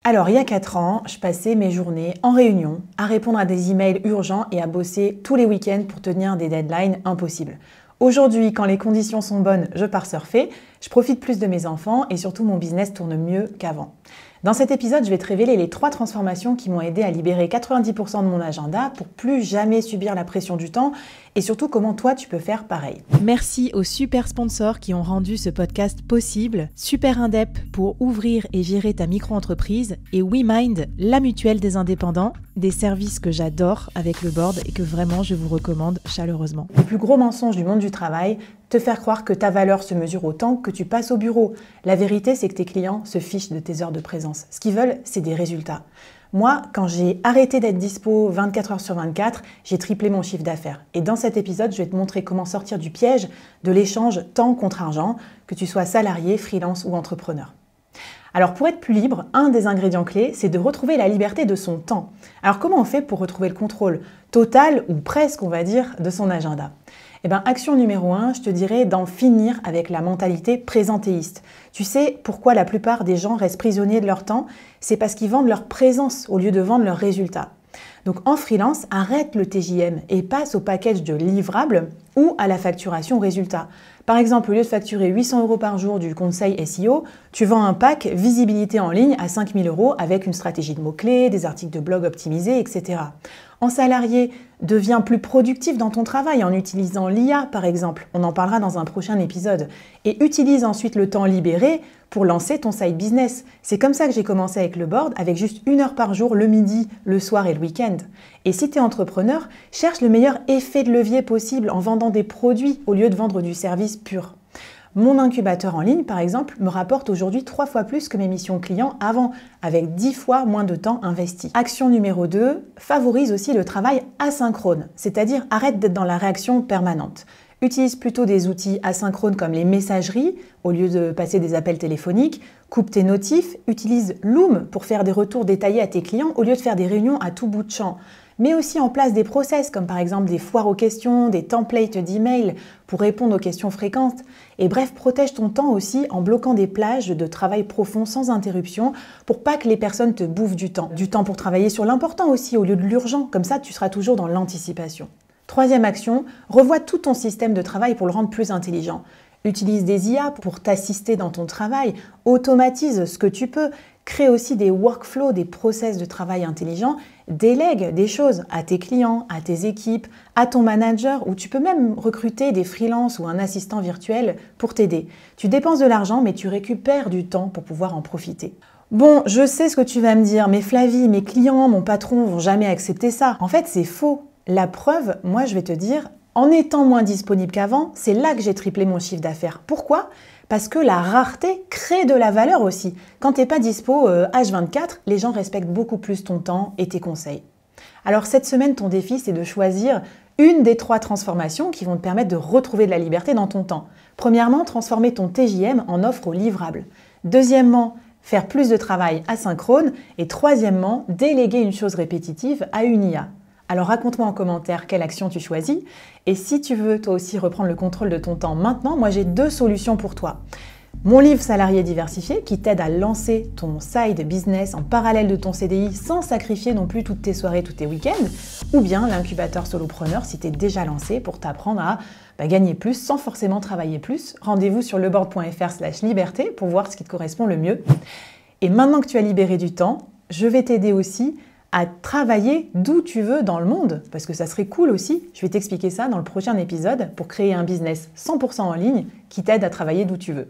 Alors, il y a 4 ans, je passais mes journées en réunion, à répondre à des emails urgents et à bosser tous les week-ends pour tenir des deadlines impossibles. Aujourd'hui, quand les conditions sont bonnes, je pars surfer, je profite plus de mes enfants et surtout mon business tourne mieux qu'avant. Dans cet épisode, je vais te révéler les 3 transformations qui m'ont aidé à libérer 90% de mon agenda pour plus jamais subir la pression du temps et surtout comment toi tu peux faire pareil. Merci aux super sponsors qui ont rendu ce podcast possible. Super Indep pour ouvrir et gérer ta micro-entreprise et WeMind, la mutuelle des indépendants, des services que j'adore avec le board et que vraiment je vous recommande chaleureusement. Le plus gros mensonge du monde du travail, te faire croire que ta valeur se mesure au temps que tu passes au bureau. La vérité, c'est que tes clients se fichent de tes heures de présence. Ce qu'ils veulent, c'est des résultats. Moi, quand j'ai arrêté d'être dispo 24 heures sur 24, j'ai triplé mon chiffre d'affaires. Et dans cet épisode, je vais te montrer comment sortir du piège de l'échange temps contre argent, que tu sois salarié, freelance ou entrepreneur. Alors pour être plus libre, un des ingrédients clés, c'est de retrouver la liberté de son temps. Alors comment on fait pour retrouver le contrôle total, ou presque on va dire, de son agenda ? Eh bien, action numéro 1, je te dirais d'en finir avec la mentalité présentéiste. Tu sais pourquoi la plupart des gens restent prisonniers de leur temps ? C'est parce qu'ils vendent leur présence au lieu de vendre leurs résultats. Donc en freelance, arrête le TJM et passe au package de livrables ou à la facturation résultat. Par exemple, au lieu de facturer 800 € par jour du conseil SEO, tu vends un pack visibilité en ligne à 5 000 € avec une stratégie de mots-clés, des articles de blog optimisés, etc. En salarié, deviens plus productif dans ton travail en utilisant l'IA par exemple. On en parlera dans un prochain épisode. Et utilise ensuite le temps libéré pour lancer ton side business. C'est comme ça que j'ai commencé avec le board, avec juste 1 heure par jour, le midi, le soir et le week-end. Et si tu es entrepreneur, cherche le meilleur effet de levier possible en vendant des produits au lieu de vendre du service pur. Mon incubateur en ligne, par exemple, me rapporte aujourd'hui 3 fois plus que mes missions clients avant, avec 10 fois moins de temps investi. Action numéro 2, favorise aussi le travail asynchrone, c'est-à-dire arrête d'être dans la réaction permanente. Utilise plutôt des outils asynchrones comme les messageries au lieu de passer des appels téléphoniques. Coupe tes notifs, utilise Loom pour faire des retours détaillés à tes clients au lieu de faire des réunions à tout bout de champ. Mets aussi en place des process comme par exemple des foires aux questions, des templates d'email pour répondre aux questions fréquentes. Et bref, protège ton temps aussi en bloquant des plages de travail profond sans interruption pour pas que les personnes te bouffent du temps. Du temps pour travailler sur l'important aussi au lieu de l'urgent, comme ça tu seras toujours dans l'anticipation. 3e action, revois tout ton système de travail pour le rendre plus intelligent. Utilise des IA pour t'assister dans ton travail, automatise ce que tu peux, crée aussi des workflows, des process de travail intelligents, délègue des choses à tes clients, à tes équipes, à ton manager ou tu peux même recruter des freelances ou un assistant virtuel pour t'aider. Tu dépenses de l'argent mais tu récupères du temps pour pouvoir en profiter. Bon, je sais ce que tu vas me dire, mais Flavie, mes clients, mon patron vont jamais accepter ça. En fait, c'est faux. La preuve, moi je vais te dire, en étant moins disponible qu'avant, c'est là que j'ai triplé mon chiffre d'affaires. Pourquoi ? Parce que la rareté crée de la valeur aussi. Quand tu n'es pas dispo H24, les gens respectent beaucoup plus ton temps et tes conseils. Alors cette semaine, ton défi, c'est de choisir une des 3 transformations qui vont te permettre de retrouver de la liberté dans ton temps. Premièrement, transformer ton TJM en offre livrable. Deuxièmement, faire plus de travail asynchrone. Et troisièmement, déléguer une chose répétitive à une IA. Alors raconte-moi en commentaire quelle action tu choisis. Et si tu veux toi aussi reprendre le contrôle de ton temps maintenant, moi j'ai 2 solutions pour toi. Mon livre Salarié diversifié qui t'aide à lancer ton side business en parallèle de ton CDI sans sacrifier non plus toutes tes soirées, tous tes week-ends. Ou bien l'incubateur solopreneur si tu es déjà lancé pour t'apprendre à gagner plus sans forcément travailler plus. Rendez-vous sur leboard.fr/liberté pour voir ce qui te correspond le mieux. Et maintenant que tu as libéré du temps, je vais t'aider aussi à travailler d'où tu veux dans le monde, parce que ça serait cool aussi. Je vais t'expliquer ça dans le prochain épisode pour créer un business 100% en ligne qui t'aide à travailler d'où tu veux.